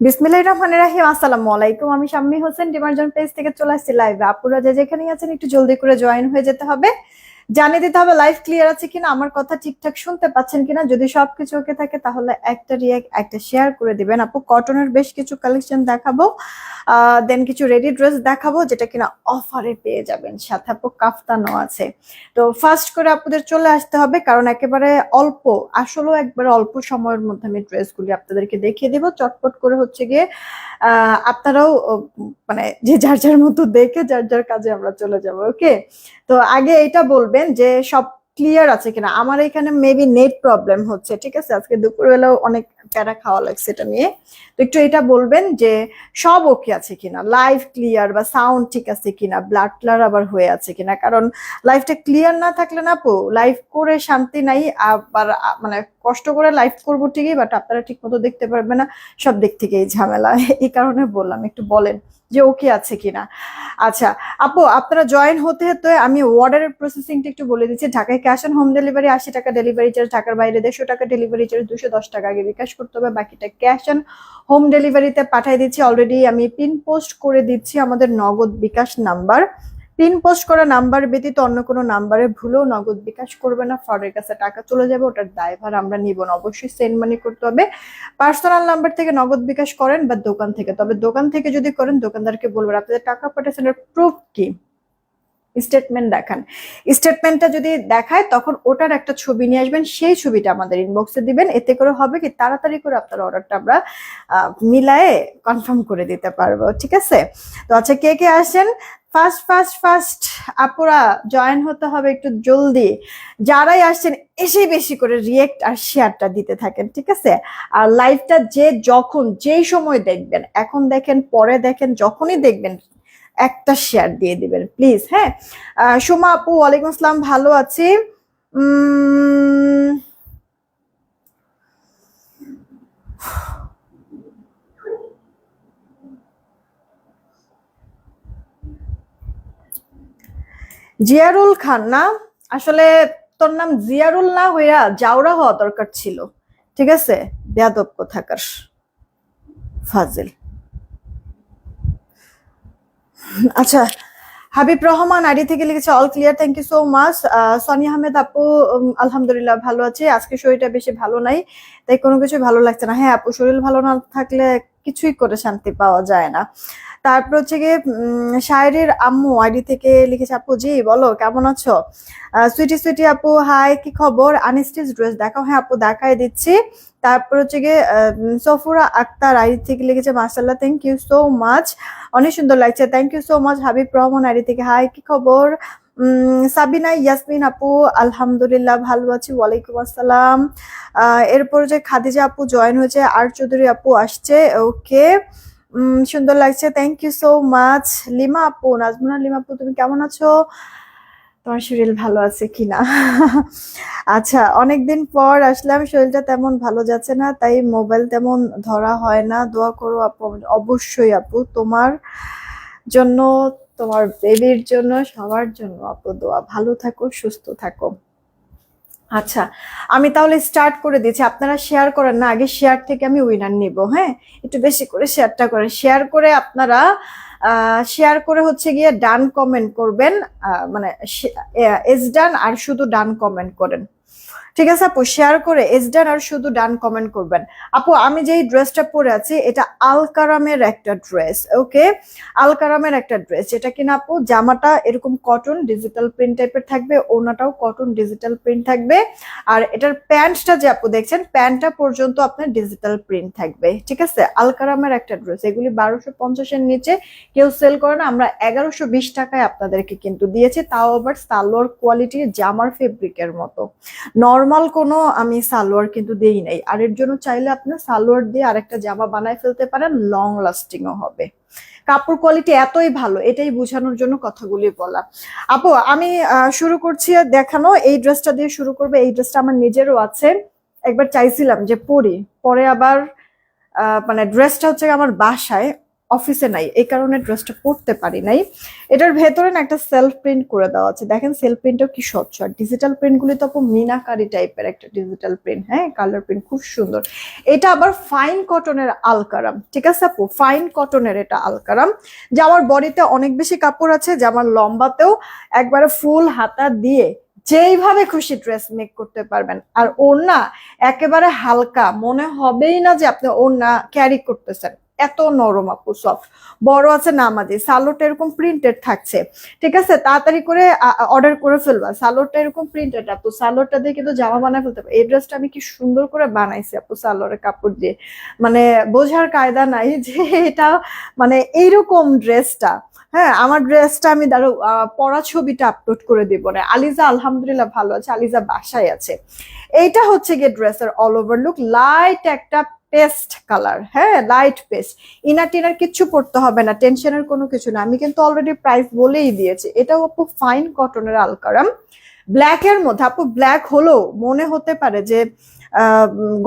বিসমিল্লাহির রহমানির রহিম। আসসালামু আলাইকুম। আমি শাম্মী হোসেন ডিমার্জন পেজ থেকে চলে আসছি লাইভে। আপুরা যে যেখানে আছেন একটু জলদি করে জয়েন হয়ে যেতে হবে, জানিয়ে দিতে হবে লাইভ ক্লিয়ার আছে কিনা, আমার কথা ঠিকঠাক শুনতে পাচ্ছেন কিনা। যদি সবকিছু ওকে থাকে তাহলে একটা রিয়াক্ট একটা শেয়ার করে দিবেন। আপু কটনের বেশ কিছু কালেকশন দেখাবো, দেন কিছু রেডি ড্রেস দেখাবো যেটা কিনা অফারে পেয়ে যাবেন, সাথে আপু কাফতানও আছে। তো ফার্স্ট করে আপুদের চলে আসতে হবে, কারণ একেবারে অল্প, আসলেও একবারে অল্প সময়ের মধ্যে আমি ড্রেসগুলি আপনাদেরকে দেখিয়ে দিব। চটপট করে হচ্ছে গিয়ে আপনারাও মানে যে যার যার মতো দেখে যার যার কাজে আমরা চলে যাব। ওকে, তো আগে এটা বলবেন যে সব ক্লিয়ার আছে কিনা। আমার এখানে মেবি নেট প্রবলেম হচ্ছে, ঠিক আছে, আজকে দুপুরবেলাও অনেক প্যারা খাওয়া লাগছে এটা নিয়ে। তো একটু এটা বলবেন যে সব ওকে আছে কিনা, লাইভ ক্লিয়ার বা সাউন্ড ঠিক আছে কিনা, ব্লাড ক্লার আবার হয়ে আছে কিনা। কারণ লাইভটা ক্লিয়ার না থাকলে না আপু লাইভ করে শান্তি নাই। আবার মানে কষ্ট করে লাইভ করবো ঠিকই, বাট আপনারা ঠিক মতো দেখতে পারবেন না। সব দিক থেকেই ঝামেলা, এই কারণে বললাম একটু বলেন যে ওকে আছে কিনা। আচ্ছা আপু, আপনারা জয়েন হতে হতে আমি অর্ডারের প্রসেসিংটা একটু বলে দিচ্ছি। ঢাকায় ক্যাশ অন হোম ডেলিভারি 80 টাকা ডেলিভারি চার্জ, ঢাকার বাইরে 150 টাকা ডেলিভারি চার্জ, 210 টাকা আগে বিকাশ করতে হবে, বাকিটা ক্যাশ অন হোম ডেলিভারিতে পাঠিয়ে দিচ্ছি। অলরেডি আমি পিন পোস্ট করে দিচ্ছি আমাদের নগদ বিকাশ নাম্বার। পিন পোস্ট করা নাম্বার ব্যতীত অন্য কোনো নাম্বারে ভুলেও নগদ বিকাশ করবে না, ফ্রডের কাছে টাকা চলে যাবে, ওটার দায়ভার আমরা নিব না। অবশ্যই সেন্ড মানি করতে হবে। পার্সোনাল নাম্বার থেকে নগদ বিকাশ করেন বা দোকান থেকে, তবে দোকান থেকে যদি করেন দোকানদারকে বলবেন আপনাদের টাকা পাঠিয়েছেন প্রুফ কি, স্টেটমেন্ট দেখান। স্টেটমেন্টটা যদি দেখায় তখন ওটার একটা ছবি নিয়ে আসবেন, সেই ছবিটা আমাদের ইনবক্সে দিবেন। এতে করে হবে কি তাড়াতাড়ি করে আপনার অর্ডারটা আমরা মিলায়ে কনফার্ম করে দিতে পারবো, ঠিক আছে। তো আচ্ছা, কে কে আসেন ফার্স্ট ফার্স্ট ফার্স্ট আপুরা জয়েন হতে হবে একটু জলদি। যারাই আসছেন এসে বেশি করে রিয়েক্ট আর শেয়ারটা দিতে থাকেন, ঠিক আছে। আর লাইভটা যে যখন যেই সময় দেখবেন, এখন দেখেন পরে দেখেন, যখনই দেখবেন একটা শেয়ার দিয়ে দিবেন প্লিজ। হ্যাঁ, সোমা আপু ওয়ালাইকুম আসসালাম, ভালো আছি। জিয়ারুল খান না, আসলে তোর নাম জিয়ারুল না হইয়া জাউরা হওয়া দরকার ছিল, ঠিক আছে। বেয়াদব কোথাকার ফাজিল। আচ্ছা, হাবিব রহমান আইডি থেকে লিখেছে all clear, thank you so much. Soni Ahmed আপু আলহামদুলিল্লাহ ভালো আছে, আজকে শরীরটা বেশি ভালো নাই, তাই কোনো কিছু ভালো লাগছে না। হ্যাঁ আপু, শরীর ভালো না থাকলে কিছুই করে শান্তি পাওয়া যায় না। তারপর হচ্ছে গিয়ে শায়রির আম্মু আইডি থেকে লিখেছে আপু জি বলো কেমন আছো। সুইটি সুইটি আপু হাই, কি খবর, আনস্টিচ ড্রেস দেখাও। হ্যাঁ আপু দেখাই দিচ্ছি। তারপর হচ্ছে গিয়ে সফুরা আক্তার আইডি থেকে লিখেছে মাশাআল্লাহ, থ্যাংক ইউ সো মাচ, অনেক সুন্দর লাগছে, thank you so much. Habib Rahman ID থেকে হাই, কি খবর। সাবিনা ইয়াসমিন আপু আলহামদুলিল্লাহ ভালো আছি, ওয়ালাইকুম আসসালাম। এরপর যে খাদিজা আপু জয়েন হয়েছে, আর চৌধুরী আপু আসছে, ওকে, সুন্দর লাগছে, thank you so much. Lima আপু, নাজমুনা লিমা আপু তুমি কেমন আছো, তোমার শরীর ভালো আছে কিনা। আচ্ছা, অনেকদিন পর আসলাম, শরীরটা তেমন ভালো যাচ্ছে না, তাই মোবাইল তেমন ধরা হয় না, দোয়া করো আপু। অবশ্যই আপু, তোমার জন্য, তোমার বেবির জন্য, সবার জন্য আপু দোয়া। ভালো থাকো, সুস্থ থাকো। আচ্ছা, আমি তাহলে স্টার্ট করে দিচ্ছি। আপনারা শেয়ার করেন না, আগে শেয়ার থেকে আমি উইনার নিব। হ্যাঁ, একটু বেশি করে শেয়ারটা করেন। শেয়ার করে আপনারা শেয়ার করে হচ্ছে গিয়ে ডান কমেন্ট করবেন, মানে এস ডান আর শুধু ডান কমেন্ট করেন, ঠিক আছে আপু। শেয়ার করে এস ডান আর শুধু ডান কমেন্ট করবেন। আপু আমি যেই ড্রেসটা পরে আছি এটা আলকারামের একটা ড্রেস, ওকে, আলকারামের একটা ড্রেস, যেটা কিনা আপু জামাটা এরকম কটন ডিজিটাল প্রিন্ট টাইপের থাকবে, ওনাটাও কটন ডিজিটাল প্রিন্ট থাকবে, আর এটার প্যান্টটা যে আপু দেখছেন প্যান্টটা পর্যন্ত আপনার ডিজিটাল প্রিন্ট থাকবে, ঠিক আছে। আলকারামের একটা ড্রেস, এগুলি 1250-এর নিচে কেউ সেল করে না, আমরা 1120 টাকায় আপনাদেরকে কিন্তু দিয়েছি, তাও আবার সালোয়ার কোয়ালিটি জামার ফেব্রিকের মতো। নর্মাল কোনো আমি সালোয়ার কিন্তু দেই নাই, আর এর জন্য চাইলে আপনার সালোয়ার দিয়ে আরেকটা জামা বানায় ফেলতে পারেন, লং লাস্টিংও হবে। কাপড় কোয়ালিটি এতই ভালো, এটাই বোঝানোর জন্য কথাগুলি বলা। আপু আমি শুরু করছি দেখানো, এই ড্রেসটা দিয়ে শুরু করবে। এই ড্রেসটা আমার নিজেরও আছে, একবার চাইছিলাম যে পরি, পরে আবার মানে ড্রেসটা হচ্ছে আমার বাসায় অফিসে নাই, এই কারণে ড্রেসটা পরতে পারি নাই। এটার ভেতরে না একটা সেলফ প্রিন্ট করে দেওয়া আছে, দেখেন সেলফ প্রিন্টটাও কি স্বচ্ছ। আর ডিজিটাল প্রিন্ট গুলি তো আপু মিনাকারি টাইপের একটা ডিজিটাল প্রিন্ট, হ্যাঁ কালার প্রিন্ট খুব সুন্দর। এটা আবার ফাইন কটনের আলকারাম, ঠিক আছে আপু, ফাইন কটনের এটা আলকারাম। জামার বডিতে অনেক বেশি কাপড় আছে, জামার লম্বাতেও একবারে ফুল হাতা দিয়ে যেইভাবে খুশি ড্রেস মেক করতে পারবেন। আর ওড়না একেবারে হালকা, মনে হবেই না যে আপনি ওড়না ক্যারি করতেছেন, এত নরম আপু, সফট। বড় আছে নামাজি, সালোয়ারটা এরকম প্রিন্টেড থাকছে, ঠিক আছে, তাড়াতাড়ি করে অর্ডার করে ফেলবা। সালোয়ারটা এরকম প্রিন্টেড আপু, সালোয়ারটা দিয়ে কিন্তু জামা বানায় ফেলতে পারবে। এই ড্রেসটা আমি কি সুন্দর করে বানাইছি আপু সালোয়ারের কাপড় দিয়ে, মানে বোঝার কায়দা নাই যে এটা মানে এইরকম ড্রেসটা। হ্যাঁ, আমার ড্রেসটা আমি ধরো পরা ছবিটা আপলোড করে দিব না। আলিজা আলহামদুলিল্লাহ ভালো আছে, আলিজা বাসায় আছে। এইটা হচ্ছে গিয়ে ড্রেসের অল ওভার লুক, লাইট একটা পেস্ট কালার, হ্যাঁ লাইট পেস্ট। ইনার টিনার কিচ্ছু পড়তে হবে না, টেনশনের কোনো কিছু না, আমি কিন্তু অলরেডি প্রাইস বলেই দিয়েছি। এটাও আপু ফাইন কটনের আলকারাম, ব্ল্যাক এর মধ্যে। আপু ব্ল্যাক হলেও মনে হতে পারে যে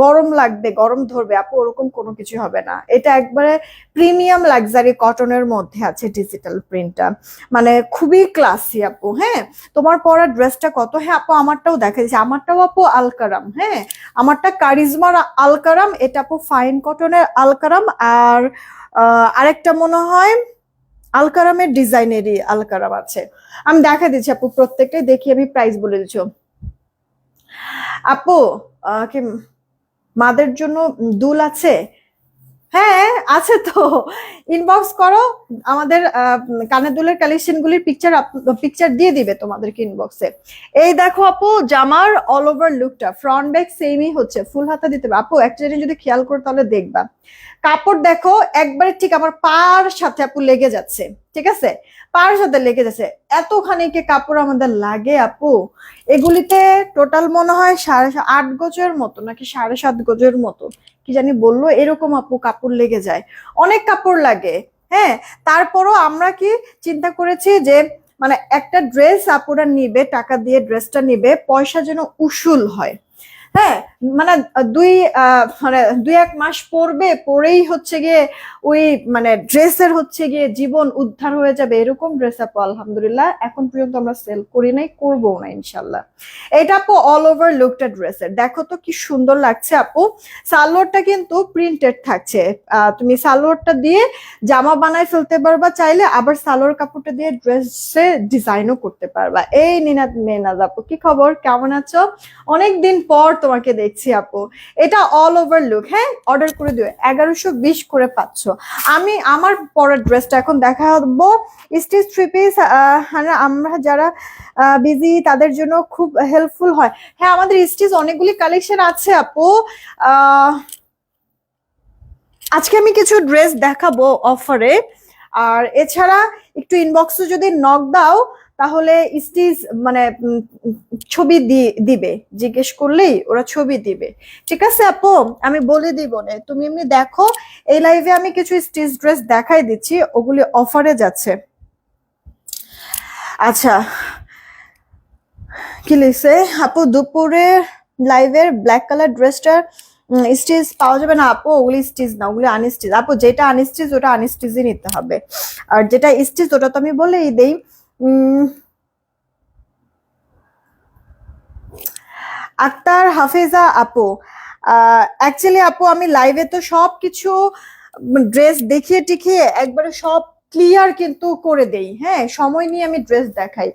গরম লাগবে, গরম ধরবে, আপু ওরকম কোনো কিছু হবে না। এটা একবারে প্রিমিয়াম লাক্সারি কটনের মধ্যে আছে ডিজিটাল প্রিন্টটা, মানে খুবই ক্লাসি আপু। হ্যাঁ, তোমার পরা ড্রেসটা কত, হ্যাঁ আপু আমারটাও দেখা যাচ্ছে, আমারটাও আপু আলকারাম, হ্যাঁ আমারটা কারিজমার আলকারাম, এটা আপু ফাইন কটনের আলকারাম। আর আরেকটা মনে হয় আলকারামের ডিজাইনেরই আলকারাম আছে। আমি দেখা দিচ্ছি আপু, প্রত্যেকটাই দেখি, আমি প্রাইস বলে দিচ্ছি আপু। কি মাদের জন্য দুল আছে? হ্যাঁ আছে তো, ইনবক্স করো, আমাদের কানের দুলের কালেকশন গুলির পিকচার পিকচার দিয়ে দিবে তোমাদেরকে ইনবক্সে। এই দেখো আপু জামার অল ওভার লুকটা, ফ্রন্ট ব্যাক সেমই হচ্ছে, ফুল হাতা দিতে হবে। আপু একটা জিনিস যদি খেয়াল করো তাহলে দেখবা, কাপড় দেখো একবারে ঠিক আমার পার সাথে আপু লেগে যাচ্ছে, ঠিক আছে, পার সাথে লেগে যাচ্ছে। এতখানি কে কাপড় আমাদের লাগে আপু, এগুলিতে টোটাল মনে হয় 8.5 গজের মতো নাকি 7.5 গজের মতো কি জানি বললো, এরকম আপু কাপড় লেগে যায়, অনেক কাপড় লাগে। হ্যাঁ, তারপরও আমরা কি চিন্তা করেছি যে মানে একটা ড্রেস আপুরা নিবে, টাকা দিয়ে ড্রেসটা নিবে, পয়সা যেন উসুল হয়। হ্যাঁ, মানে মানে 2-1 মাস পরবে, পরেই হচ্ছে গিয়ে ওই মানে ড্রেসের হচ্ছে গিয়ে জীবন উদ্ধার হয়ে যাবে, এরকম ড্রেস আপু আলহামদুলিল্লাহ এখন পর্যন্ত আমরা সেল করি নাই, করবো না ইনশাল্লাহ। এটা আপু অল ওভার লুকটা ড্রেসের, দেখো তো কি সুন্দর লাগছে আপু। সালোয়ারটা কিন্তু প্রিন্টেড থাকছে, তুমি সালোয়ারটা দিয়ে জামা বানায় ফেলতে পারবা চাইলে, আবার সালোয়ার কাপড়টা দিয়ে ড্রেসে ডিজাইনও করতে পারবা। এই নিনাদ মেনাজ আপু, কি খবর, কেমন আছো? অনেকদিন পর তোমাকে দেখছি আপু। এটা অল ওভার লুক, হ্যাঁ অর্ডার করে দিও, 1120 করে পাচ্ছ। আমি আমার পরের ড্রেসটা এখন দেখাবো, স্টিচ 3 পিস। আমরা যারা বিজি তাদের জন্য খুব হেল্পফুল হয়। হ্যাঁ, আমাদের স্টিচ অনেকগুলি কালেকশন আছে আপু। আজকে আমি কিছু ড্রেস দেখাবো অফারে, আর এছাড়া একটু ইনবক্সে যদি নক দাও তাহলে স্টিচ মানে ছবি দিবে, জিজ্ঞেস করলেই ওরা ছবি দিবে, ঠিক আছে আপু, আমি বলে দিব না, তুমি এমনি দেখো। এই লাইভে আমি কিছু স্টিচ ড্রেস দেখাই দিচ্ছি, ওগুলি অফারে যাচ্ছে। আচ্ছা, কি লিখছে আপু, দুপুরে লাইভের ব্ল্যাক কালার ড্রেসটা স্টিচ পাওয়া যাবে না আপু? ওগুলি স্টিচ না, ওগুলি আনস্টিচ আপু, যেটা আনস্টিচ ওটা আনস্টিচই নিতে হবে, আর যেটা স্টিচ ওটা তো আমি বলেই দেই। আক্তার হাফেজা আপু, অ্যাকচুয়ালি আপু আমি লাইভে তো সবকিছু ড্রেস দেখিয়ে টিখিয়ে একবারে সব ক্লিয়ার কিন্তু করে দেই, হ্যাঁ সময় নিয়ে আমি ড্রেস দেখাই,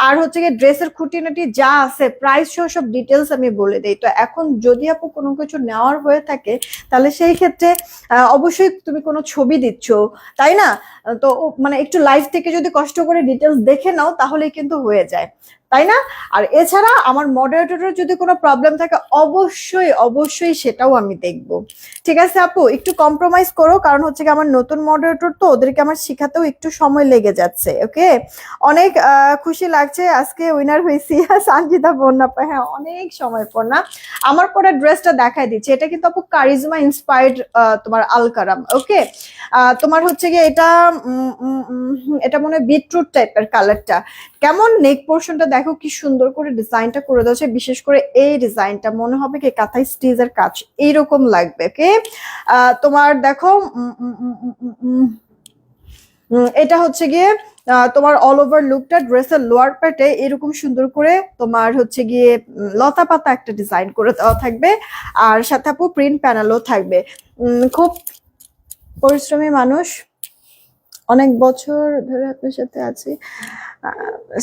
আর হচ্ছে গিয়ে ড্রেসের খুঁটিনাটি যা আছে প্রাইস সহ সব ডিটেলস আমি বলে দেই। তো এখন যদি আপু কোনো কিছু নেওয়ার হয়ে থাকে তাহলে সেই ক্ষেত্রে অবশ্যই তুমি কোনো ছবি দিচ্ছ, তাই না? তো মানে একটু লাইভ থেকে যদি কষ্ট করে ডিটেলস দেখে নাও তাহলে কিন্তু হয়ে যায়, তাই না? আর এছাড়া আমার মডারেটরের যদি কোনো প্রবলেম থাকে অবশ্যই অবশ্যই সেটাও আমি দেখব, ঠিক আছে আপু, একটু কম্প্রোমাইজ করো, কারণ হচ্ছে কি আমার নতুন মডারেটর তো, ওদেরকে আমার শেখাতেও একটু সময় লেগে যাচ্ছে। ওকে, অনেক খুশি লাগছে আজকে উইনার হয়েছি সানজিদা বন্যা, হ্যাঁ অনেক সময় পর না। আমার পরে ড্রেসটা দেখাই দিচ্ছি, এটা কিন্তু আপু কারিজমা ইন্সপায়ার্ড তোমার আলকারাম। ওকে, তোমার হচ্ছে গিয়ে এটা এটা মনে হয় বিটরুট টাইপের কালারটা। কেমন নেক পোর্শনটা দেখো কি সুন্দর করে ডিজাইনটা করে দেওয়া, বিশেষ করে এই ডিজাইনটা মনে হবে কি কাঁথাই স্টিচের কাজ এইরকম লাগবে। ওকে, তোমার দেখো এটা হচ্ছে গিয়ে তোমার অল ওভার লুকটা, ড্রেসের লোয়ার পার্টে এরকম সুন্দর করে তোমার হচ্ছে গিয়ে লতা পাতা একটা ডিজাইন করে দেওয়া থাকবে, আর সাথে আপু প্রিন্ট প্যানেলও থাকবে। খুব পরিশ্রমী মানুষ, অনেক বছর ধরে আপনার সাথে আছি,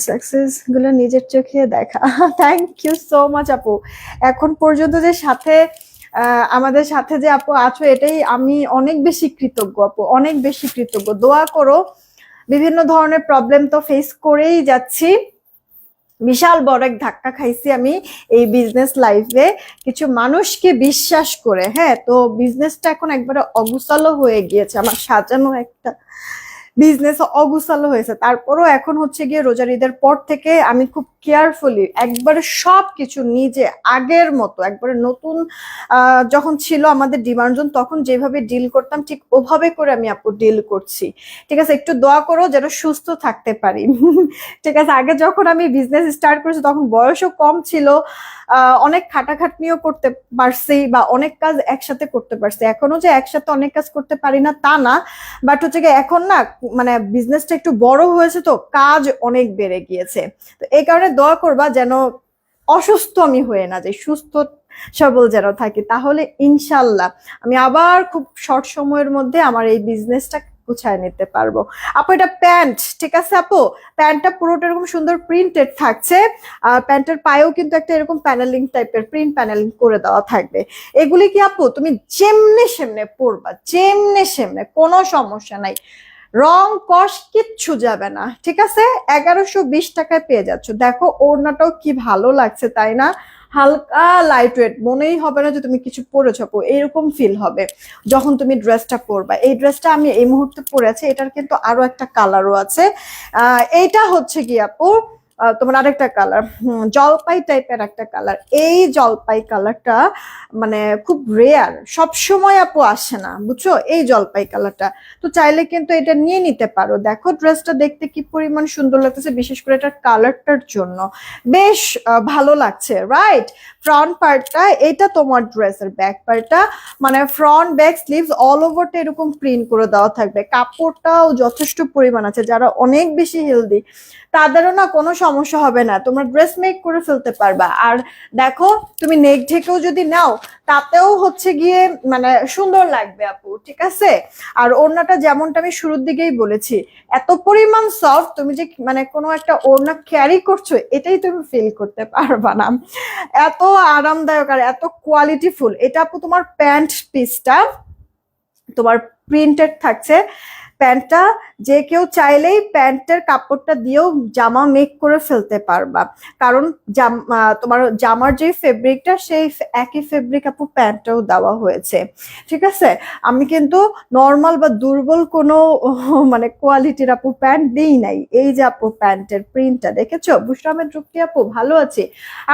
সাকসেস গুলো নিজের চোখে দেখা। থ্যাংক ইউ সো মাচ আপু। এখন পর্যন্ত যে সাথে আমাদের সাথে যে আপু আছো, এটাই আমি অনেক বেশি কৃতজ্ঞ আপু, অনেক বেশি কৃতজ্ঞ। দোয়া করো। বিভিন্ন ধরনের প্রবলেম তো ফেস করেই যাচ্ছি, বিশাল বড় এক ধাক্কা খাইছি আমি এই বিজনেস লাইফে, কিছু মানুষকে বিশ্বাস করে। হ্যাঁ, তো বিজনেসটা এখন একবারে অগুছালো হয়ে গিয়েছে, আমার সাজানো একটা বিজনেস অগুছালো হয়েছে। তারপরও এখন হচ্ছে গিয়ে রোজার ঈদের পর থেকে আমি খুব কেয়ারফুলি একবারে সবকিছু নিজে আগের মতো একবারে নতুন যখন ছিল আমাদের ডিমান্ড জোন, তখন যেভাবে ডিল করতাম ঠিক ওভাবে করে আমি আপু ডিল করছি। ঠিক আছে, একটু দোয়া করো যেন সুস্থ থাকতে পারি। ঠিক আছে, আগে যখন আমি বিজনেস স্টার্ট করেছি তখন বয়সও কম ছিল, অনেক খাটাখাটনিও করতে পারছি বা অনেক কাজ একসাথে করতে পারছি। এখনো যে একসাথে অনেক কাজ করতে পারি না তা না, বাট হচ্ছে কি এখন না মানে বিজনেসটা একটু বড় হয়েছে, তো কাজ অনেক বেড়ে গিয়েছে। তো এই কারণে দোয়া করবা যেন অসুস্থ আমি হয়ে না যাই, সুস্থ সবল যেন থাকি, তাহলে ইনশাল্লাহ আমি আবার খুব শর্ট সময়ের মধ্যে আমার এই বিজনেসটা গুছায় নিতে পারবো। আপু এটা প্যান্ট, ঠিক আছে আপু, প্যান্টটা পুরোটা এরকম সুন্দর প্রিন্টেড থাকছে, আর প্যান্টের পায়েও কিন্তু একটা এরকম প্যানেলিং টাইপের প্রিন্ট প্যানেলিং করে দেওয়া থাকবে। এগুলি কি আপু তুমি যেমনে সেমনে পরবা, যেমনে সেমনে, কোনো সমস্যা নাই, রং কস কিচ্ছু যাবে না। ঠিক আছে, 1120 টাকায় পেয়ে যাচ্ছ। দেখো ওড়নাটাও কি ভালো লাগছে তাই না, হালকা লাইট ওয়েট, মনেই হবে না যে তুমি কিছু পরেছো আপু, এরকম ফিল হবে যখন তুমি ড্রেসটা পরবা। এই ড্রেসটা আমি এই মুহূর্তে পরে আছি, এটার কিন্তু আরো একটা কালারও আছে। এইটা হচ্ছে কি আপু তোমার আরেকটা কালার, জলপাই টাইপের একটা কালার। এই জলপাই কালারটা মানে খুব রেয়ার, সব সময় আপু আসে না, বুঝছো, এই জলপাই কালারটা। তো চাইলে কিন্তু এটা নিয়ে নিতে পারো। দেখো ড্রেসটা দেখতে কি পরিমাণ সুন্দর লাগতেছে, বিশেষ করে এটার কালারটার জন্য বেশ ভালো লাগছে, রাইট। ফ্রন্ট পার্টটা এটা তোমার ড্রেসের, ব্যাক পার্টটা মানে ফ্রন্ট ব্যাক স্লিভস অল ওভারটা এরকম প্রিন্ট করে দেওয়া থাকবে। কাপড়টাও যথেষ্ট পরিমাণ আছে, যারা অনেক বেশি হেলদি তাদেরও না কোনো সমস্যা হবে না, তোমরা ড্রেস মেক করে ফেলতে পারবা। আর দেখো তুমি নেক ঢেকেও যদি নাও তাতেও হচ্ছে গিয়ে মানে সুন্দর লাগবে আপু, ঠিক আছে। আর ওড়নাটা যেমনটা আমি শুরুর দিকেই বলেছি, এত পরিমাণ সফট, তুমি যে মানে কোনো একটা ওড়না ক্যারি করছো এটাই তুমি ফিল করতে পারবা না, এত আরামদায়ক আর এত কোয়ালিটিফুল। এটা আপু তোমার প্যান্ট পিসটা তোমার প্রিন্টেড থাকছে, প্যান্টটা যে কেউ চাইলেই প্যান্টের কাপড়টা দিয়েও জামা মেক করে ফেলতে পারবা, কারণ তোমার জামার যে ফেব্রিকটা সেই একই ফেব্রিক আপু প্যান্টটাও দেওয়া হয়েছে। ঠিক আছে, আমি কিন্তু নর্মাল বা দুর্বল কোনো মানে কোয়ালিটির আপু প্যান্ট দিই নাই। এই যে আপু প্যান্টের প্রিন্টটা দেখেছো, বুশরামের রূপটি আপু ভালো আছে।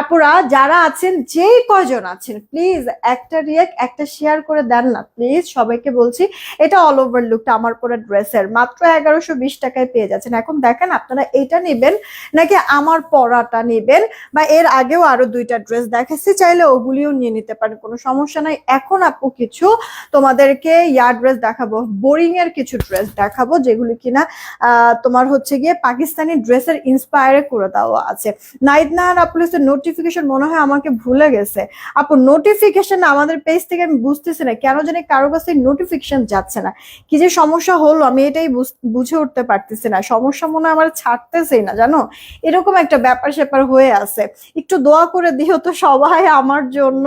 আপুরা যারা আছেন, যে কয়জন আছেন, প্লিজ একটা রিয়েক্ট একটা শেয়ার করে দেন না প্লিজ, সবাইকে বলছি। এটা অল ওভার লুকটা আমার পরে ড্রেসের মাত্র 1120 টাকায় পেয়ে যাচ্ছেন। এখন দেখেন আপনারা এটা নেবেন নাকি আমার পরাটা নেবেন, বা এর আগেও আরো দুইটা ড্রেস দেখাচ্ছি, চাইলে ওগুলিও নিয়ে নিতে পারেন, কোনো সমস্যা নাই। এখন আপু কিছু তোমাদেরকে ইয়ার ড্রেস দেখাবো, বোরিং এর কিছু ড্রেস দেখাবো যেগুলি কিনা তোমার হচ্ছে গিয়ে পাকিস্তানি ড্রেসের ইন্সপায়ারে করে দেওয়া আছে। নাইট নাহার আপুর নোটিফিকেশন মনে হয় আমাকে ভুলে গেছে আপু, নোটিফিকেশন আমাদের পেজ থেকে আমি বুঝতেছি না কেন জানি কারো কাছে নোটিফিকেশন যাচ্ছে না, কি যে সমস্যা হলো আমি এটাই বুঝে উঠতে পারতেছি না। সমস্যা মনে হয় আমার ছাড়তেছেই না, জানো, এরকম একটা ব্যাপার স্যাপার হয়ে আছে। একটু দোয়া করে দিও তো সবাই আমার জন্য।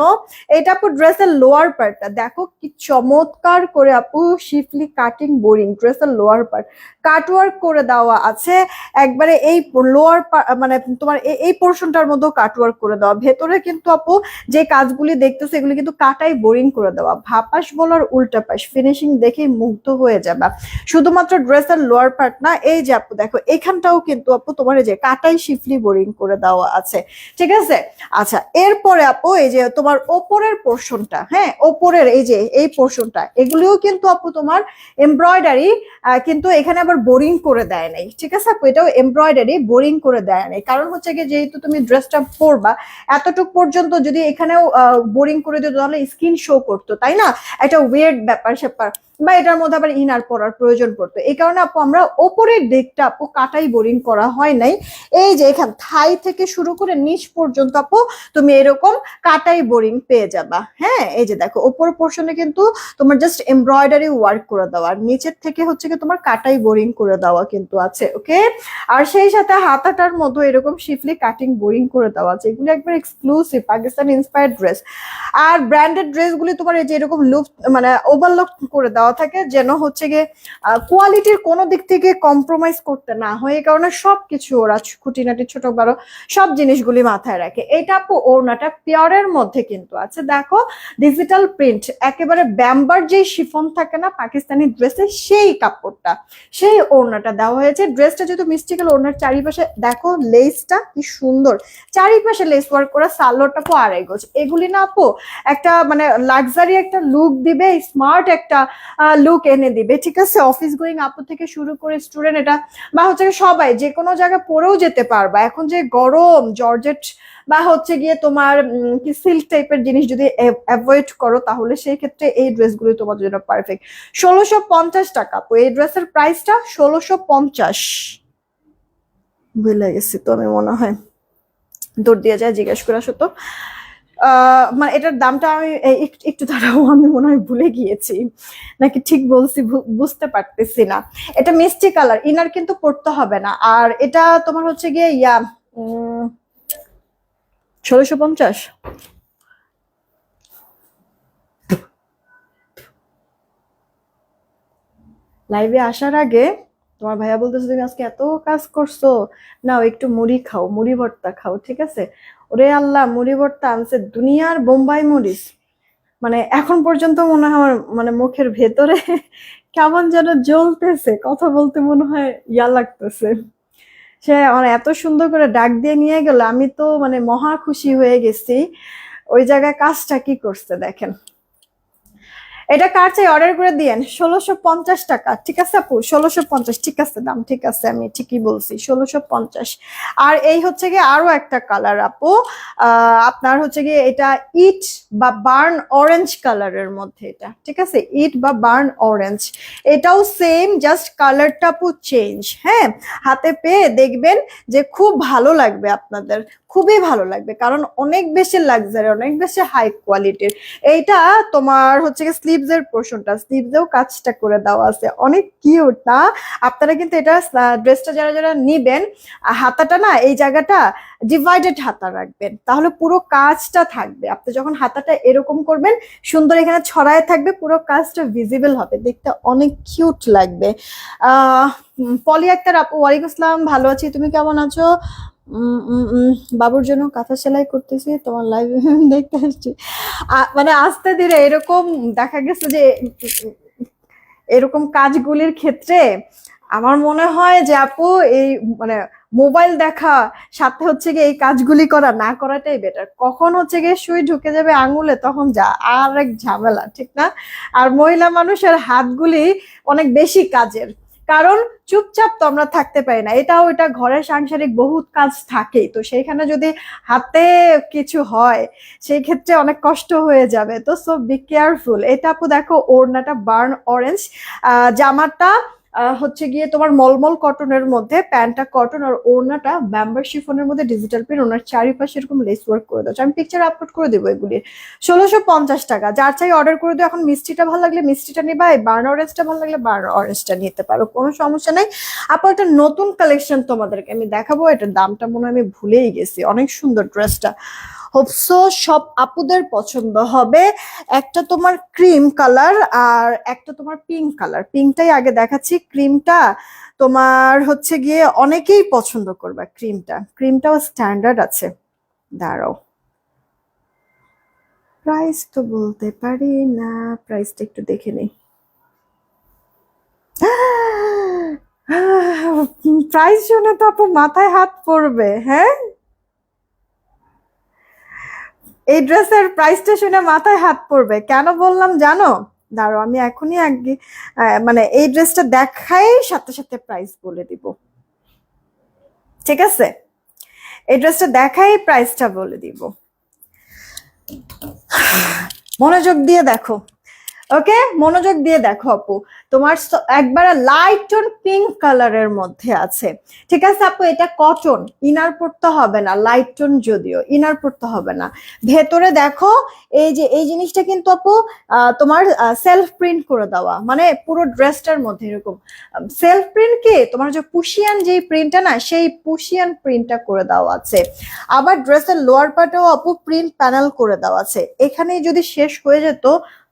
এটা আপু ড্রেসের লোয়ার পার্টটা দেখো কি চমৎকার করে আপু শিফলি কাটিং বোরিং, ড্রেসের লোয়ার পার্ট কাটওয়ার্ক করে দেওয়া আছে একবারে। এই লোয়ার মানে তোমার এই পোর্শনটার মধ্যে কাটওয়ার্ক করে দেওয়া, ভেতরে কিন্তু আপু যে কাজগুলি দেখতেছো এগুলি কিন্তু কাটাই বোরিং করে দেওয়া, ভাপাস বলার উল্টা পাশ, ফিনিশিং দেখে মুগ্ধ হয়ে যাবা। শুধুমাত্র ড্রেসের লোয়ার পার্ট না, এই যে আপু দেখো এখানটাও কিন্তু আপু তোমার এই যে কাটাই শিফলি বোরিং করে দেওয়া আছে, ঠিক আছে। আচ্ছা, এরপরে আপু এই যে তোমার ওপরের পোর্শনটা, হ্যাঁ ওপরের এই যে এই পোর্শনটা, এগুলিও কিন্তু আপু তোমার এমব্রয়ডারি, কিন্তু এখানে আবার বোরিং করে দেয় নাই, ঠিক আছে আপু, এটাও এমব্রয়ডারি, বোরিং করে দেয় নাই। কারণ হচ্ছে কি যেহেতু তুমি ড্রেসটা পরবা এতটুক পর্যন্ত, যদি এখানেও বোরিং করে দিত তাহলে স্কিন শো করতো, তাই না, একটা ওয়েয়ার্ড ব্যাপার স্যাপার বা এটার মধ্যে আবার ইনার পরার প্রয়োজন পড়তো, এই কারণে আপু আমরা ওপরের দিকটা আপু কাটাই বোরিং করা হয় নাই। এই যে এখান থাই থেকে শুরু করে নিচ পর্যন্ত আপু তুমি এরকম কাটাই বোরিং পেয়ে যাবা। হ্যাঁ, এই যে দেখো ওপর পোর্শনে কিন্তু তোমার জাস্ট এমব্রয়ডারি ওয়ার্ক করে দেওয়া, আর নিচের থেকে হচ্ছে কি তোমার কাটাই বোরিং করে দেওয়া কিন্তু আছে। ওকে, আর সেই সাথে হাতাটার মধ্যে এরকম শিফলি কাটিং বোরিং করে দেওয়া আছে। এগুলো একবার এক্সক্লুসিভ পাকিস্তানি ইন্সপায়ার্ড ড্রেস। আর ব্র্যান্ডেড ড্রেসগুলি তোমার এই যে এরকম লুপ মানে ওভারলক করে দেওয়া থাকে, যেন হচ্ছে গিয়ে কোয়ালিটির কোনো দিক থেকে কম্প্রোমাইজ করতে না হয়, এই কারণে সবকিছু ওরা খুঁটিনাটি ছোট বড় সব জিনিসগুলি মাথায় রাখে। এটা আপু ওড়নাটা পিওরের মধ্যে কিন্তু আছে, দেখো ডিজিটাল প্রিন্ট, একেবারে ব্যাম্বার যে শিফন থাকে না পাকিস্তানি ড্রেসে, সেই কাপড়টা সেই ওড়নাটা দেওয়া হয়েছে। ড্রেসটা যেহেতু মিস্টিক্যাল, ওড়নার চারিপাশে দেখো লেসটা কি সুন্দর, চারিপাশে লেস ওয়ার্ক করা, সালোয়ারটা আপু 2.5 গজ। এগুলি না আপু একটা মানে লাক্সারি একটা লুক দিবে, স্মার্ট একটা লুক এনে দিবে, ঠিক আছে। অফিস গোয়িং আপু থেকে শুরু করে স্টুডেন্ট এটা বা হচ্ছে সবাই যে কোনো জায়গায় পরেও যেতে পারবা। এখন যে গরম, জর্জেট বা হচ্ছে গিয়ে তোমার কি সিল্ক টাইপের জিনিস যদি অ্যাভয়েড করো, তাহলে সেই ক্ষেত্রে এই ড্রেসগুলো তোমার জন্য পারফেক্ট। 1650 টাকা আপু এই ড্রেসের প্রাইসটা, 1650। ভুলে গেছি তো আমি, মনে হয় দৌড় দিয়ে যায় জিজ্ঞেস করে আসো তো। মানে এটার দামটা আমি একটু দাঁড়াও, আমি মনে হয় ভুলে গিয়েছি নাকি ঠিক বলছি বুঝতে পারতেছি না। এটা মিষ্টি কালার, ইনার কিন্তু পড়তে হবে না। আর এটা তোমার হচ্ছে গিয়ে 1650। লাইভে আসার আগে তোমার ভাইয়া বলতেছে তুমি আজকে এত কাজ করছো, নাও একটু মুড়ি খাও, মুড়ি ভর্তা খাও, ঠিক আছে। ওরে আল্লাহ, মুড়ি ভর্তা আনছে দুনিয়ার বোম্বাই মরিচ, মানে এখন পর্যন্ত মনে হয় আমার মানে মুখের ভেতরে কেমন যেন জ্বলতেছে, কথা বলতে মনে হয় ইয়া লাগতেছে। সে মানে এত সুন্দর করে ডাক দিয়ে নিয়ে গেল, আমি তো মানে মহা খুশি হয়ে গেছি। ওই জায়গায় কাজটা কি করছে দেখেন। এটা কার চাই অর্ডার করে দিয়েন, 1650 টাকা, ঠিক আছে আপু 1650, ঠিক আছে দাম ঠিক আছে, আমি ঠিকই বলছি 1650। আর এই হচ্ছে গিয়ে আরো একটা কালার আপু, আপনার হচ্ছে গিয়ে এটা ইট বা বার্ন অরেঞ্জ কালারের মধ্যে, এটা ঠিক আছে ইট বা বার্ন অরেঞ্জ। এটাও সেম, জাস্ট কালারটা আপু চেঞ্জ। হ্যাঁ, হাতে পেয়ে দেখবেন যে খুব ভালো লাগবে আপনাদের, খুবই ভালো লাগবে, কারণ অনেক বেশি লাক্সারি, অনেক বেশি হাই কোয়ালিটির। এইটা তোমার হচ্ছে স্লিভস এর পোর্শনটা, স্লিভসেও কাজটা করে দেওয়া আছে, অনেক কিউট না। আপনারা কিন্তু এটা ড্রেসটা যারা যারা নিবেন, হাতাটা না এই জায়গাটা ডিভাইডেড হাতা রাখবেন, তাহলে পুরো কাজটা থাকবে। আপনি যখন হাতাটা এরকম করবেন, সুন্দর এখানে ছড়ায় থাকবে, পুরো কাজটা ভিজিবল হবে, দেখতে অনেক কিউট লাগবে। পলি আক্তার আপু, ওয়ালাইকুম আসসালাম, ভালো আছি, তুমি কেমন আছো? বাবুর জন্য কাঁথা সেলাই করতেছি, তোমার লাইভ দেখতে আসছি। মানে আস্তে ধীরে এরকম দেখা গেছে যে এরকম কাজগুলির ক্ষেত্রে আমার মনে হয় যে আপু এই মানে মোবাইল দেখা সাথে হচ্ছে গিয়ে এই কাজগুলি করা না করাটাই বেটার। কখন হচ্ছে গিয়ে সুই ঢুকে যাবে আঙুলে, তখন যা আর এক ঝামেলা, ঠিক না? আর মহিলা মানুষের হাতগুলি অনেক বেশি কাজের, কারণ চুপচাপ তো আমরা থাকতে পারি না, এটাও এটা ঘরের সাংসারিক বহুত কাজ থাকেই, তো সেইখানে যদি হাতে কিছু হয় সেই ক্ষেত্রে অনেক কষ্ট হয়ে যাবে। তো সো বি কেয়ারফুল। এটা আপু দেখো ওড়নাটা বার্ন অরেঞ্জ, জামাটা হচ্ছে গিয়ে তোমার মলমল কটনের মধ্যে, প্যান্টটা কটন, আর ওড়নাটা ব্যাম্বার শিফনের মধ্যে ডিজিটাল প্রিন্ট, ওনার চারিপাশে এরকম লেস ওয়ার্ক করে দাও। আমি পিকচার আপলোড করে দেবো এগুলির। 1650 টাকা, যার চাই অর্ডার করে দিও। এখন মিষ্টিটা ভালো লাগলে মিষ্টিটা নিবা, এই বার্ন অরেঞ্জটা ভালো লাগলে বার্ন অরেঞ্জটা নিতে পারো, কোনো সমস্যা নাই আপু। একটা নতুন কালেকশন তোমাদেরকে আমি দেখাবো, এটার দামটা মনে হয় আমি ভুলেই গেছি, অনেক সুন্দর ড্রেসটা, হোপসো সব আপুদের পছন্দ হবে। একটা তোমার ক্রিম কালার আর একটা তোমার পিঙ্ক কালার, পিঙ্কটাই আগে দেখাচ্ছি, ক্রিমটা তোমার হচ্ছে গিয়ে অনেকেই পছন্দ করবে, ক্রিমটা, ক্রিমটাও স্ট্যান্ডার্ড আছে। দাঁড়াও, প্রাইস তো বলতে পারি না, প্রাইসটা একটু দেখে নেই। প্রাইস শুনে তো আপু মাথায় হাত পড়বে। হ্যাঁ, এই ড্রেসের প্রাইসটা শুনে মাথায় হাত পড়বে, কেন বললাম জানো? দাঁড়াও আমি এখনই আগে মানে এই ড্রেসটা দেখাই সাথে সাথে প্রাইস বলে দিব, ঠিক আছে? এই ড্রেসটা দেখাই প্রাইসটা বলে দিব, মনোযোগ দিয়ে দেখো। ওকে, মনোযোগ দিয়ে দেখো আপু, তোমার একবারে লাইট টোন পিঙ্ক কালারের মধ্যে আছে। ঠিক আছে আপু, এটা কটন, ইনার পড়তে হবে না, লাইট টোন যদিও ইনার পড়তে হবে না। ভেতরে দেখো এই যে এই জিনিসটা কিন্তু আপু তোমার সেলফ প্রিন্ট করে দেওয়া, মানে পুরো ড্রেসটার মধ্যে এরকম সেলফ প্রিন্ট, কি তোমার যে পুশিয়ান যে প্রিন্টটা না, সেই পুশিয়ান প্রিন্টটা করে দেওয়া আছে। আবার ড্রেসের লোয়ার পার্টেও আপু প্রিন্ট প্যানেল করে দেওয়া আছে। এখানেই যদি শেষ হয়ে যেত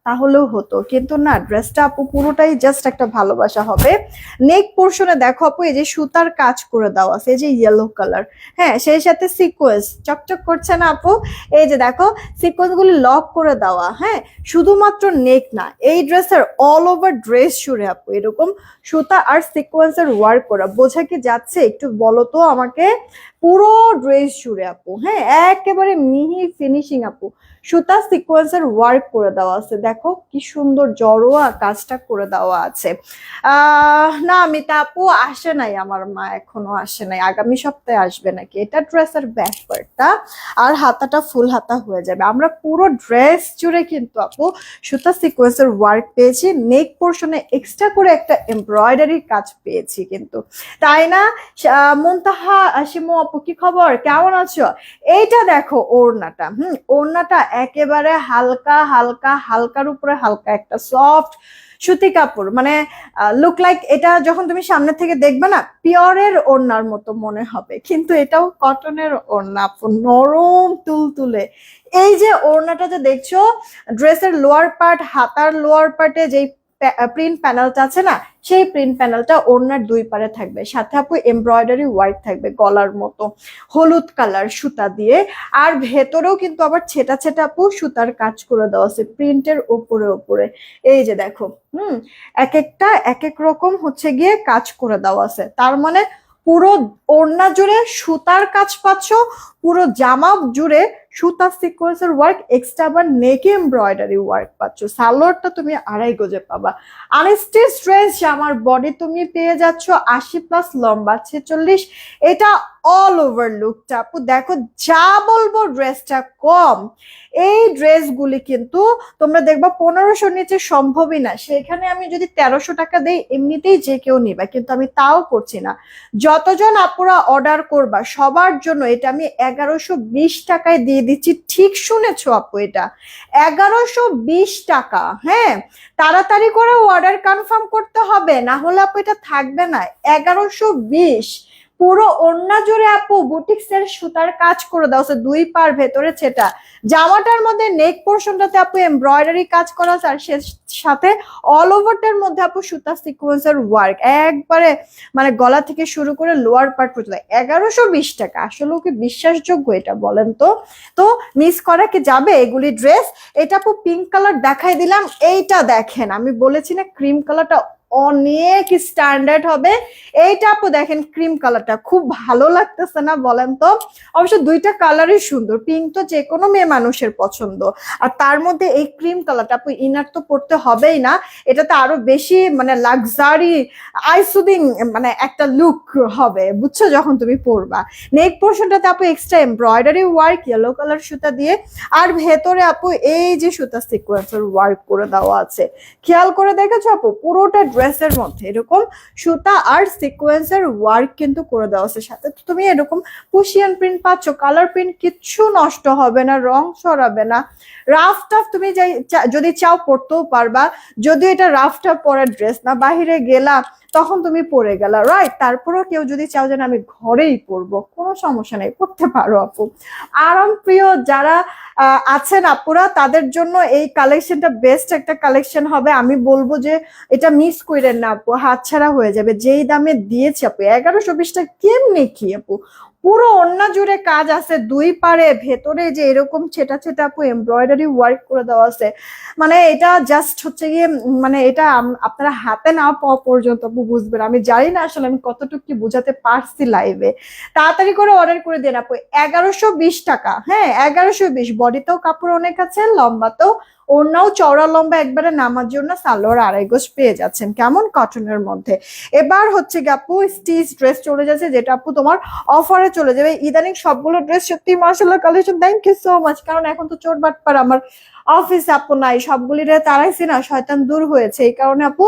তাহলেও হতো, কিন্তু না, ড্রেসটা আপু পুরোটাই জাস্ট একটা ভালোবাসা হবে। নেক পোর্শনে দেখো আপু এই যে সুতার কাজ করে দেওয়া আছে, এই যে ইয়েলো কালার, হ্যাঁ, সেই সাথে সিকোয়েন্স চকচক করছে না আপু? এই যে দেখো সিকোয়েন্স গুলি লক করে দেওয়া, হ্যাঁ, শুধুমাত্র নেক না, এই ড্রেসের অল ওভার ড্রেস জুড়ে আপু এরকম সুতা আর সিকোয়েন্সের ওয়ার্ক করা। বোঝা কি যাচ্ছে? একটু বলো তো আমাকে। পুরো ড্রেস জুড়ে আপু, হ্যাঁ, একেবারে মিহি ফিনিশিং আপু, সুতা সিকোয়েন্সের ওয়ার্ক করে দেওয়া আছে। দেখো কি সুন্দর জড়োয়া কাজটা করে দেওয়া আছে। না মিতা আপু আসে নাই, আমার মা এখনো আসে নাই, আগামী সপ্তাহে আসবে নাকি। এটা ড্রেসের ব্যাক পার্টটা, আর হাতাটা ফুল হাতা হয়ে যাবে। আমরা পুরো ড্রেস জুড়ে কিন্তু আপু সুতা সিকোয়েন্সের ওয়ার্ক পেয়েছি, নেক পোর্শনে এক্সট্রা করে একটা এমব্রয়ডারি কাজ পেয়েছি কিন্তু, তাই না? মুনতাহা শিমু আপু কি খবর, কেমন আছো? এইটা দেখো ওড়নাটা, ওড়নাটা একেবারে হালকা হালকা, হালকার উপরে হালকা একটা সফট সুতি কাপড়, মানে লুক লাইক এটা যখন তুমি সামনে থেকে দেখবে না পিওরের ওড়নার মতো মনে হবে, কিন্তু এটাও কটনের ওড়না আপু, নরম তুলতুলে। এই যে ওড়নাটা যে দেখছো, ড্রেসের লোয়ার পার্ট, হাতার লোয়ার পার্টে যেই প্রিন্ট প্যানেলটা আছে না, সেই প্রিন্ট প্যানেলটা ওড়নার দুই পারে থাকবে, সাথে আপু এমব্রয়ডারি ওয়ার্ক থাকবে গলার মতো হলুদ কালার সুতা দিয়ে। আর ভেতরেও কিন্তু আবার ছেটা ছেটা আপু সুতার কাজ করে দেওয়া আছে প্রিন্টের ওপরে ওপরে। এই যে দেখো, এক একটা এক এক রকম হচ্ছে গিয়ে কাজ করে দেওয়া আছে। তার মানে পুরো ওড়না জুড়ে সুতার কাজ পাচ্ছ, পুরো জামা জুড়ে সুতা সিকোয়েন্সের ওয়ার্ক, এক্সট্রা আবার নেকে এমব্রয়ডারি ওয়ার্ক পাচ্ছ। সালোয়ারটা তুমি 2.5 গজে পাবা। আনস্টিচ ড্রেস আমার বডি তুমি পেয়ে যাচ্ছ 80+, লম্বা 46। এটা অল ওভার লুকটা আপু দেখো, যা বলবো ড্রেসটা কম। এই ড্রেসগুলি কিন্তু তোমরা দেখবা 1500 নিচে সম্ভবই না, সেখানে আমি যদি 1300 টাকা দেই এমনিতেই যে কেউ নিবা, কিন্তু আমি তাও করছি না। যতজন আপুরা অর্ডার করবা সবার জন্য এটা আমি 1120 টাকায় দিয়ে দিচ্ছি। ঠিক শুনেছো আপু, এটা 1120 টাকা। হ্যাঁ, তাড়াতাড়ি করে অর্ডার কনফার্ম করতে হবে, না হলে আপু এটা থাকবে না। 1120, পুরো ওড়না জুড়ে আপু বুটিক্সের সুতার কাজ করে দাও, দুই পার ভেতরে ছেটা। জামাটার মধ্যে নেক পোর্শনটাতে আপু এমব্রয়ডারি কাজ করা আছে, আর সাথে অল ওভারটার মধ্যে আপু সুতা সিকোয়েন্সের ওয়ার্ক একবারে, মানে গলা থেকে শুরু করে লোয়ার পার্ট পর্যন্ত। 1120 টাকা, আসলে কি বিশ্বাসযোগ্য এটা বলেন তো? তো মিস করা কি যাবে এগুলি ড্রেস? এটা আপু পিঙ্ক কালার দেখাই দিলাম, এইটা দেখেন, আমি বলেছি না ক্রিম কালারটা অনেক স্ট্যান্ডার্ড হবে। এইটা আপু দেখেন ক্রিম কালারটা খুব ভালো লাগতেছে না বলেন তো? অবশ্য দুইটা কালারই সুন্দর, পিঙ্ক তো যে কোনো মেয়ে মানুষের পছন্দ, আর তার মধ্যে এই ক্রিম কালারটা আপু ইনার তো পড়তে হবেই না, এটাতে আরো বেশি মানে লাক্সারি আইসুদিং মানে একটা লুক হবে, বুঝছো, যখন তুমি পরবা। নেক পোর্শনটাতে আপু extra embroidery work yellow colour সুতা দিয়ে, আর ভেতরে আপু এই যে সুতা সিকোয়েন্সের ওয়ার্ক করে দেওয়া আছে। খেয়াল করে দেখেছো আপু, পুরোটা ড্রেসের মধ্যে এরকম সুতা আর সিকোয়েন্সের ওয়ার্ক কিন্তু করে দেওয়া আছে। সাথে তো তুমি এরকম পুশিয়ান প্রিন্ট পাচ্ছ, কালার প্রিন্ট কিচ্ছু নষ্ট হবে না, রং ছড়াবে না। রাফ টাফ তুমি যদি চাও পরতেও পারবা, যদিও এটা রাফ টাফ পরার ড্রেস না, বাহিরে গেলা তখন তুমি পরে গেলা, রাইট? তারপরেও কেউ যদি চাও যে আমি ঘরেই পরবো, কোনো সমস্যা নেই, পড়তে পারো আপু। আরাম প্রিয় যারা আছেন আপুরা, তাদের জন্য এই কালেকশনটা বেস্ট একটা কালেকশন হবে। আমি বলবো যে এটা মিস করেন না আপু, হাতছাড়া হয়ে যাবে। যেই দামে দিয়েছি আপু 1120 টাকা, কেমনে কি আপু, পুরো ওড়না জুড়ে কাজ আছে দুই পারে, ভেতরে যে এরকম ছেটা ছেটা আপু এমব্রয়ডারি ওয়ার্ক করে দেওয়া আছে। মানে এটা জাস্ট হচ্ছে গিয়ে, মানে এটা আপনারা হাতে না পাওয়া পর্যন্ত আপু বুঝবেন। আমি জানি না আসলে আমি কতটুকু কি বুঝাতে পারছি লাইভে। তাড়াতাড়ি করে অর্ডার করে দেন আপু, 1120 টাকা। হ্যাঁ 1120, বডিতেও কাপড় অনেক আছে, লম্বাতেও, ওড়নাও চওড়া লম্বা একবারে নামার জন্য, সালোয়ার 2.5 গজ পেয়ে যাচ্ছেন, কেমন কটনের মধ্যে। এবার হচ্ছে গিয়ে আপু স্টিচ ড্রেস চলে যাচ্ছে, যেটা আপু তোমার অফারে চলে যাবে। ইদানিং সবগুলো ড্রেস সত্যি মাশাআল্লাহ collection, thank you so much. কারণ এখন তো চোর বাটপার আমার অফিসে আপু নাই, সবগুলি রে তারাইছি না, শয়তান দূর হয়েছে। এই কারণে আপু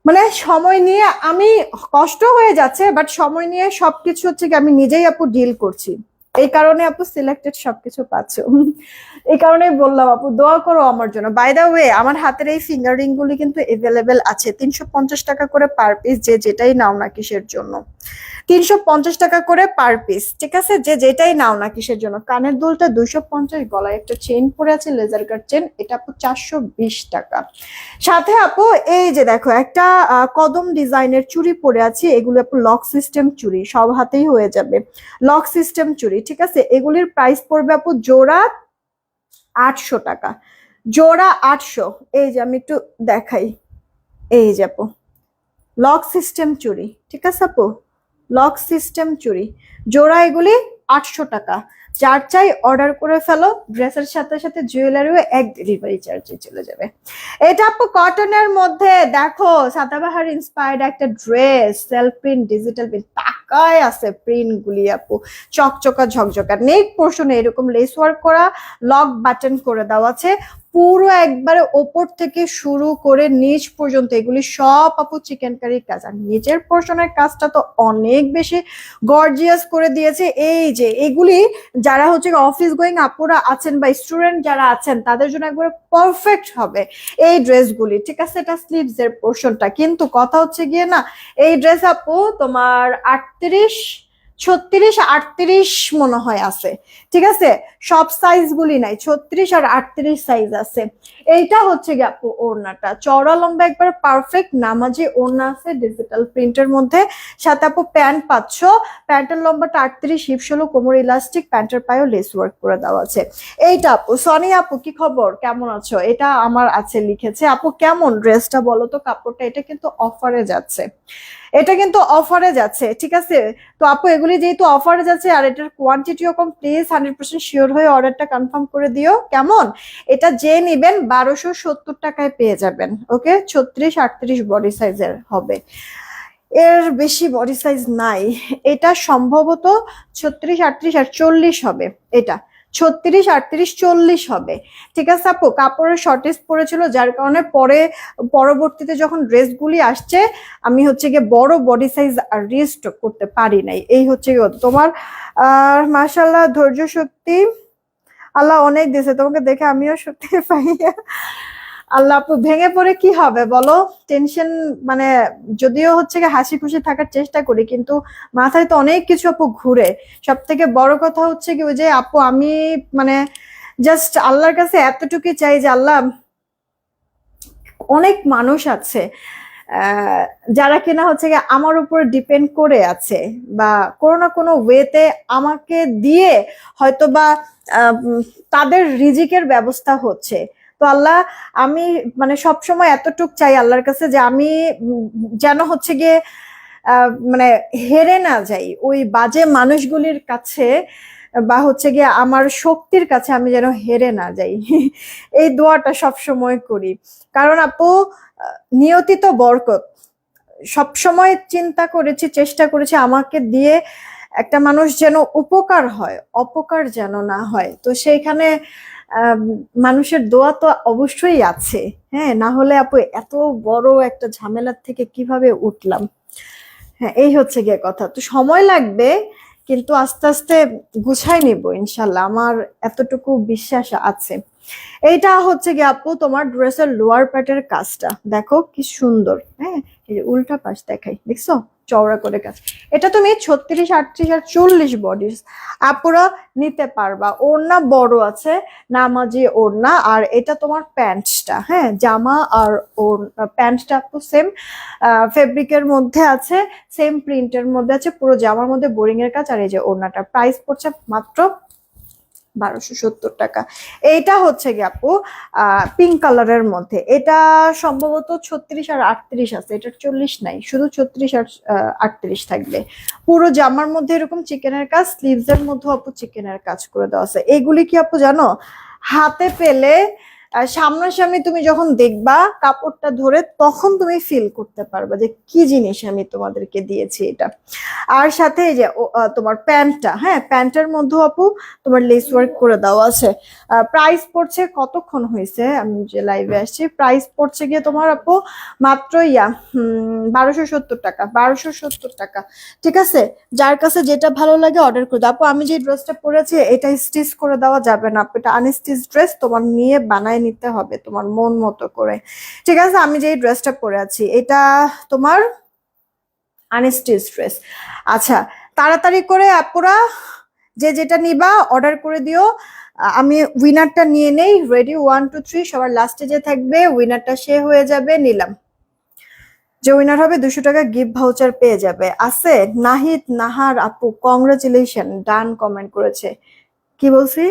মানে সময় নিয়ে আমি, কষ্ট হয়ে যাচ্ছে বাট সময় নিয়ে সবকিছু হচ্ছে কি আমি নিজেই আপু ডিল করছি। এই কারণে আপু সিলেক্টেড সবকিছু পাচ্ছ। এই কারণেই বললাম আপু দোয়া করো আমার জন্য। বাই দা ওয়ে আমার হাতের এই ফিঙ্গার রিং গুলি কিন্তু এভেলেবেল আছে 350 টাকা করে পার পিস, যে যেটাই নাও না কিসের জন্য। 350 টাকা করে পার পিস, ঠিক আছে, যে যেটাই নাও না কিসের জন্য। কানের দুলটা 250, গলায় একটা চেইন পরে আছে লেজার কাট চেন, এটা আপু 420 টাকা। সাথে আপু এই যে দেখো একটা কদম ডিজাইনের চুড়ি পরে আছে, এগুলো আপু লক সিস্টেম চুড়ি, সব হাতেই হয়ে যাবে লক সিস্টেম চুড়ি, ঠিক আছে। এগুলির প্রাইস পড়বে আপু জোড়া 800 টাকা, জোড়া 800। এই যে আমি একটু দেখাই, এই যে আপু লক সিস্টেম চুড়ি, ঠিক আছে আপু, লক সিস্টেম চুড়ি জোড়া এগুলি 800 টাকা। যার চাই অর্ডার করে ফেলো, ড্রেসের সাথে সাথে জুয়েলারিও এক ডেলিভারি চার্জে চলে যাবে। এটা আপু কটনের মধ্যে দেখো সাদাবাহার ইন্সপায়ার্ড একটা dress, self print digital print, টাকায় আছে প্রিন্ট গুলি আপু, চকচকা ঝকঝকা। নেক পোর্শনে এরকম লেস ওয়ার্ক করা, লক বাটন করে দেওয়া আছে পুরো একবারে ওপর থেকে শুরু করে নিচ পর্যন্ত, এগুলি সব আপু চিকেন কারির কাজ। আর নিচের পোর্শনের কাজটা তো অনেক বেশি গর্জিয়াস করে দিয়েছে। এই যে এগুলি যারা হচ্ছে অফিস গোয়িং আপুরা আছেন বা স্টুডেন্ট যারা আছেন তাদের জন্য একবারে পারফেক্ট হবে এই ড্রেসগুলি, ঠিক আছে। এটা স্লিভস এর পোর্শনটা, কিন্তু কথা হচ্ছে গিয়ে না এই ড্রেস আপু তোমার 38, 36, 38 মনে হয় আছে, ঠিক আছে। সব সাইজ গুলি নাই, 36 আর 38 সাইজ আছে। এইটা হচ্ছে গিয়ে আপু ওড়নাটা, চওড়া লম্বা একবার পারফেক্ট নামাজি ওড়না আছে ডিজিটাল প্রিন্টের মধ্যে। সাথে আপু প্যান্ট পাচ্ছ, প্যান্টের লম্বাটা 38, হিপ 16, কোমর ইলাস্টিক, প্যান্টের পায়েও লেস ওয়ার্ক করে দেওয়া আছে। এইটা আপু সনি আপু কি খবর, কেমন আছো? এটা আমার আছে লিখেছে আপু, কেমন ড্রেসটা বলো তো, কাপড়টা। এটা কিন্তু অফারে যাচ্ছে, এটা কিন্তু অফারে যাচ্ছে, ঠিক আছে। তো আপু এগুলি যেহেতু অফারে যাচ্ছে আর এটার কোয়ান্টিটিও কম, প্লিজ 100% শিওর হয়ে অর্ডারটা কনফার্ম করে দিও, কেমন। এটা যে নিবেন 1270 টাকায় পেয়ে যাবেন, ওকে। 36, 38 বডি সাইজের হবে, এর বেশি বডি সাইজ নাই। এটা সম্ভবত 36, 38 আর 40 হবে, এটা 36, 38, 40 হবে, ঠিক আছে আপু। কাপড়ের শর্টেজ পড়েছিল যার কারণে পরবর্তীতে যখন ড্রেসগুলি আসছে আমি হচ্ছে গিয়ে বড় বডি সাইজ আর রিস্টক করতে পারি নাই। এই হচ্ছে তোমার মাশাআল্লাহ ধৈর্য শক্তি আল্লাহ অনেক দিয়েছে তোমাকে, দেখে আমিও সত্যি পাই। আল্লাহ আপু ভেঙে পড়ে কি হবে বলো, টেনশন মানে যদিও হচ্ছে হাসি খুশি থাকার চেষ্টা করি কিন্তু মাথায় তো অনেক কিছু আপু ঘুরে। সব থেকে বড় কথা হচ্ছে কি ওই যে আপু আমি মানে জাস্ট আল্লাহর কাছে এতটুকুই চাই যে আল্লাহ, অনেক মানুষ আছে যারা কিনা হচ্ছে আমার উপর ডিপেন্ড করে আছে বা কোনো না কোনো ওয়েতে আমাকে দিয়ে হয়তো বা তাদের রিজিকের ব্যবস্থা হচ্ছে। তো আল্লাহ আমি মানে সবসময় এতটুক চাই আল্লাহর কাছে যে আমি যেন হচ্ছে গিয়ে মানে হেরে না যাই ওই বাজে মানুষগুলির কাছে, বা হচ্ছে গিয়ে আমার শক্তির কাছে আমি যেন হেরে না যাই। এই দোয়াটা সব সময় করি। কারণ আপু নিয়তি তো বরকত, সব সময় চিন্তা করেছি, চেষ্টা করেছি আমাকে দিয়ে একটা মানুষ যেন উপকার হয়, অপকার যেন না হয়। তো সেইখানে মানুষের দোয়া তো অবশ্যই আছে, হ্যাঁ, না হলে আপু এত বড় একটা ঝামেলার থেকে কিভাবে উঠলাম। হ্যাঁ এই হচ্ছে গিয়ে কথা, তো সময় লাগবে কিন্তু আস্তে আস্তে গুছাই নিব ইনশাল্লাহ, আমার এতটুকু বিশ্বাস আছে। এইটা হচ্ছে গিয়ে আপু তোমার ড্রেসের লোয়ার প্যাটের কাজটা দেখো কি সুন্দর, হ্যাঁ এই যে উল্টা পাশ দেখাই, দেখছো চওড়া করে কাজ। এটা তুমি 36, 38 আর 40 বডিস আপুরা নিতে পারবা। ওড়না বড় আছে, নামাজি ওড়না। আর এটা তোমার প্যান্টটা, হ্যাঁ জামা আর প্যান্টটা আপু সেম ফেব্রিকের মধ্যে আছে, সেম প্রিন্টের মধ্যে আছে, পুরো জামার মধ্যে বোরিং এর কাজ। আর এই যে ওড়নাটা প্রাইস পড়ছে মাত্র 1270 টাকা। এইটা হচ্ছে গিয়ে আপু পিঙ্ক কালারের মধ্যে, এটা সম্ভবত 36 আর 38 আছে, এটা 40 নাই, শুধু 36 আর 38 থাকবে। পুরো জামার মধ্যে এরকম চিকেনের কাজ, স্লিভস এর মধ্যে আপু চিকেনের কাজ করে দেওয়া আছে। এগুলি কি আপু জানো হাতে পেলে সামনাসামনি তুমি যখন দেখবা কাপড়টা ধরে তখন তুমি ফিল করতে পারবা যে কি জিনিস আমি তোমাদেরকে দিয়েছি এটা। আর সাথে এই যে তোমার প্যান্টটা, হ্যাঁ প্যান্টের মধ্যে আপু তোমার লেস ওয়ার্ক করে দেওয়া আছে। প্রাইস পড়ছে, কতক্ষণ হয়েছে আমি যে লাইভে আসছি, প্রাইস পড়ছে গিয়ে তোমার আপু মাত্র 1270 টাকা, 1270 টাকা। ঠিক আছে, যার কাছে যেটা ভালো লাগে অর্ডার করে দাও। আপু আমি যে ড্রেসটা পরেছি এটা স্টিচ করে দেওয়া যাবে না আপু, এটা আনস্টিচ ড্রেস, তোমার নিয়ে বানায় নিতে হবে তোমার মন মতো করে। ঠিক আছে, আমি যে ড্রেসটা পরে আছি এটা তোমার আনস্টিচ ড্রেস। আচ্ছা, তাড়াতাড়ি করে আপুরা যে যেটা নিবা অর্ডার করে দিও। আমি উইনারটা নিয়ে নেই, রেডি 1 2 3, সবার লাস্টে যে থাকবে উইনারটা সে হয়ে যাবে। নিলাম, যে উইনার হবে 200 টাকা গিফট ভাউচার পেয়ে যাবে। আছে নাহিদ নাহার আপু, কংগ্রাচুলেশন, ডান কমেন্ট করেছে। কি বলছি,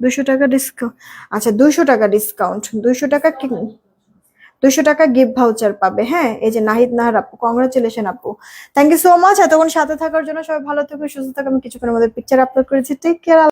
200 টাকা ডিসকাউন্ট? আচ্ছা 200 টাকা ডিসকাউন্ট, 200 টাকা কি, 200 টাকা গিফট ভাউচার পাবে। হ্যাঁ, এই যে নাহিদ নাহার আপু, কংগ্রাচুলেশন আপু, থ্যাংক ইউ সো মাচ এতক্ষণ সাথে থাকার জন্য। সবাই ভালো থেকো, সুস্থ থাকো। আমি কিছুক্ষণের মধ্যে পিকচার আপলোড করেছি। Take care.